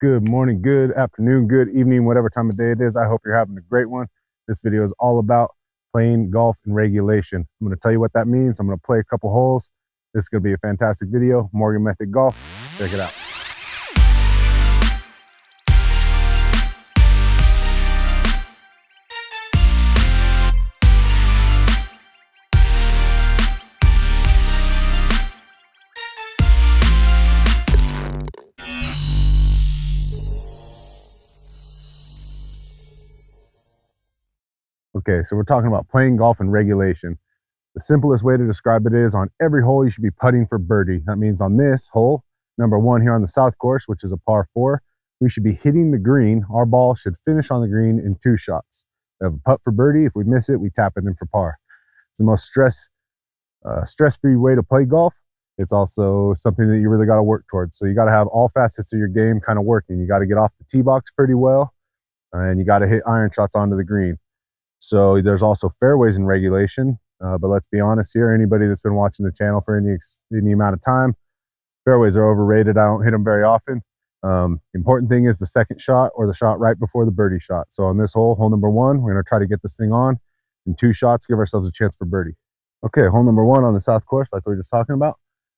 Good morning, good afternoon, good evening, whatever time of day it is. I hope you're having a great one. This video is all about playing golf in regulation. I'm going to tell you what that means. I'm going to play a couple holes. This is going to be a fantastic video. Morgan Method Golf. Check it out. Okay, so we're talking about playing golf in regulation. The simplest way to describe it is on every hole you should be putting for birdie. That means on this hole, number one here on the south course, which is a par 4, we should be hitting the green. Our ball should finish on the green in 2 shots. We have a putt for birdie. If we miss it, we tap it in for par. It's the most stress-free way to play golf. It's also something that you really got to work towards. So you got to have all facets of your game kind of working. You got to get off the tee box pretty well, and you got to hit iron shots onto the green. So there's also fairways in regulation, but let's be honest here. Anybody that's been watching the channel for any amount of time, fairways are overrated. I don't hit them very often. The important thing is the second shot or the shot right before the birdie shot. So on this hole, hole number 1, we're going to try to get this thing on in 2 shots, give ourselves a chance for birdie. Okay, hole number 1 on the south course, like we were just talking about.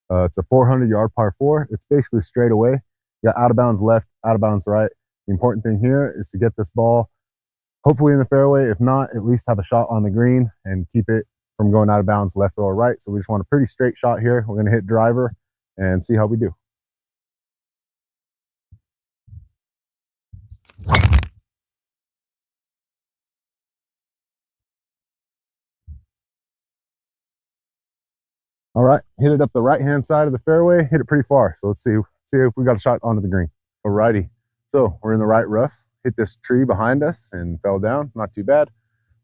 It's a 400-yard par 4. It's basically straight away. You got out of bounds left, out of bounds right. The important thing here is to get this ball hopefully in the fairway. If not, at least have a shot on the green and keep it from going out of bounds left or right. So we just want a pretty straight shot here. We're going to hit driver and see how we do. All right, hit it up the right-hand side of the fairway, hit it pretty far. So let's see if we got a shot onto the green. All righty, so we're in the right rough. Hit this tree behind us and fell down, not too bad.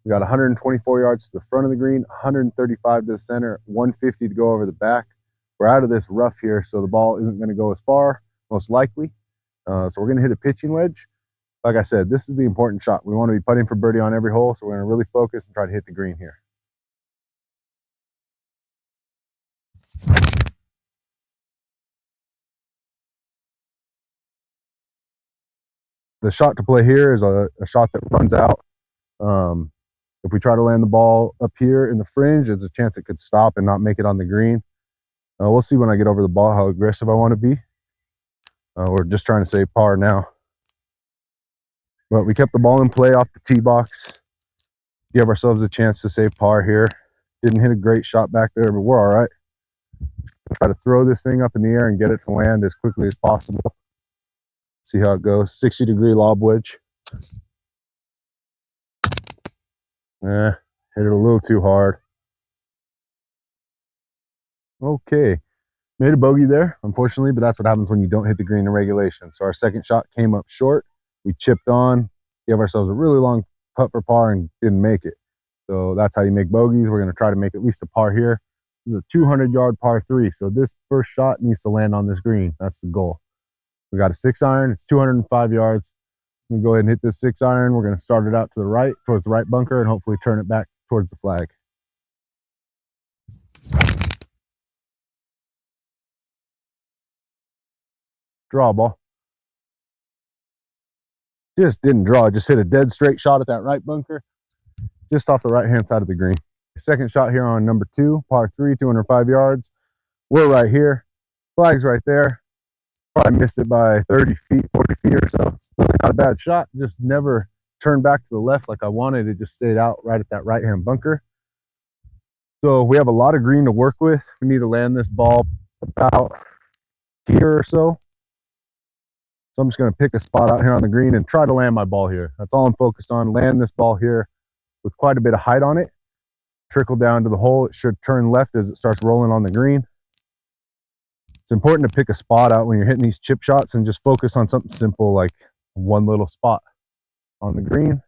We got 124 yards to the front of the green, 135 to the center, 150 to go over the back. We're out of this rough here, so the ball isn't going to go as far, most likely. So we're going to hit a pitching wedge. Like I said, this is the important shot. We want to be putting for birdie on every hole, so we're going to really focus and try to hit the green here. The shot to play here is a shot that runs out. If we try to land the ball up here in the fringe, there's a chance it could stop and not make it on the green. We'll see when I get over the ball how aggressive I want to be. We're just trying to save par now. But we kept the ball in play off the tee box. Give ourselves a chance to save par here. Didn't hit a great shot back there, but we're all right. Try to throw this thing up in the air and get it to land as quickly as possible. See how it goes. 60-degree lob wedge. Hit it a little too hard. Okay, made a bogey there, unfortunately, but that's what happens when you don't hit the green in regulation. So our second shot came up short. We chipped on, gave ourselves a really long putt for par and didn't make it. So that's how you make bogeys. We're going to try to make at least a par here. This is a 200-yard par 3, so this first shot needs to land on this green. That's the goal. We got a 6-iron. It's 205 yards. I'm going to go ahead and hit this 6-iron. We're going to start it out to the right, towards the right bunker, and hopefully turn it back towards the flag. Draw ball. Just didn't draw. Just hit a dead straight shot at that right bunker, just off the right-hand side of the green. Second shot here on number 2, par 3, 205 yards. We're right here. Flag's right there. Probably missed it by 30 feet, 40 feet or so. Not a bad shot. Just never turned back to the left like I wanted. It just stayed out right at that right-hand bunker. So we have a lot of green to work with. We need to land this ball about here or so. So I'm just going to pick a spot out here on the green and try to land my ball here. That's all I'm focused on. Land this ball here with quite a bit of height on it. Trickle down to the hole. It should turn left as it starts rolling on the green. It's important to pick a spot out when you're hitting these chip shots and just focus on something simple like one little spot on the green.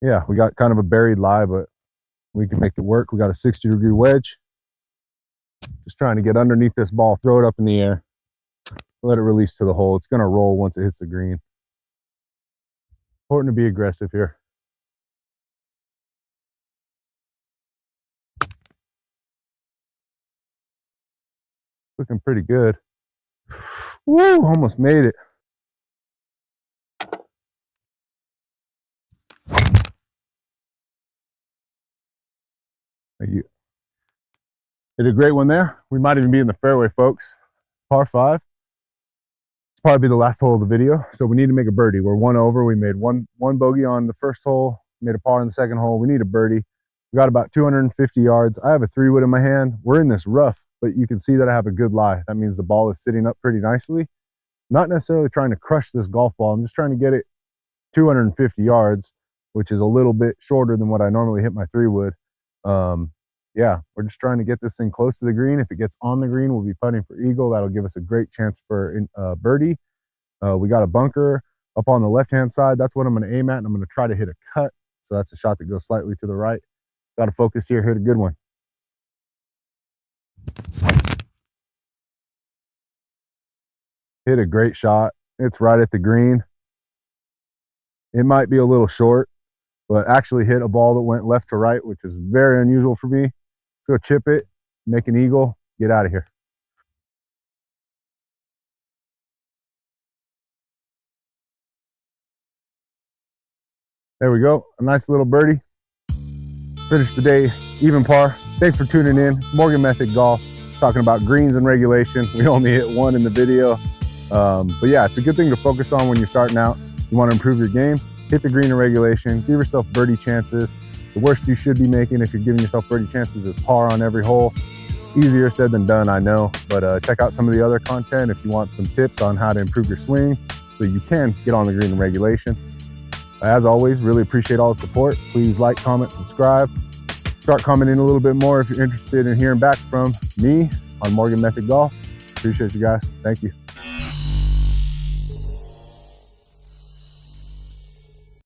Yeah, we got kind of a buried lie, but we can make it work. We got a 60-degree wedge. Just trying to get underneath this ball, throw it up in the air, let it release to the hole. It's going to roll once it hits the green. Important to be aggressive here. Looking pretty good. Woo, almost made it. Thank you. Hit a great one there. We might even be in the fairway, folks. Par 5. It's probably the last hole of the video, so we need to make a birdie. We're 1 over. We made one bogey on the first hole, made a par on the second hole. We need a birdie. We got about 250 yards. I have a 3-wood in my hand. We're in this rough, but you can see that I have a good lie. That means the ball is sitting up pretty nicely. Not necessarily trying to crush this golf ball. I'm just trying to get it 250 yards, which is a little bit shorter than what I normally hit my 3-wood. Yeah, we're just trying to get this thing close to the green. If it gets on the green, we'll be putting for eagle. That'll give us a great chance for birdie. We got a bunker up on the left-hand side. That's what I'm going to aim at, and I'm going to try to hit a cut. So that's a shot that goes slightly to the right. Got to focus here, hit a good one. Hit a great shot. It's right at the green. It might be a little short, but actually hit a ball that went left to right, which is very unusual for me. Let's go chip it, make an eagle, get out of here. There we go, a nice little birdie. Finish the day even par. Thanks for tuning in. It's Morgan Method Golf, talking about greens and regulation. We only hit 1 in the video. But yeah, it's a good thing to focus on when you're starting out. You want to improve your game, hit the green and regulation, give yourself birdie chances. The worst you should be making if you're giving yourself birdie chances is par on every hole. Easier said than done, I know, but check out some of the other content if you want some tips on how to improve your swing so you can get on the green and regulation. As always, really appreciate all the support. Please like, comment, subscribe. Start commenting a little bit more if you're interested in hearing back from me on Morgan Method Golf. Appreciate you guys. Thank you.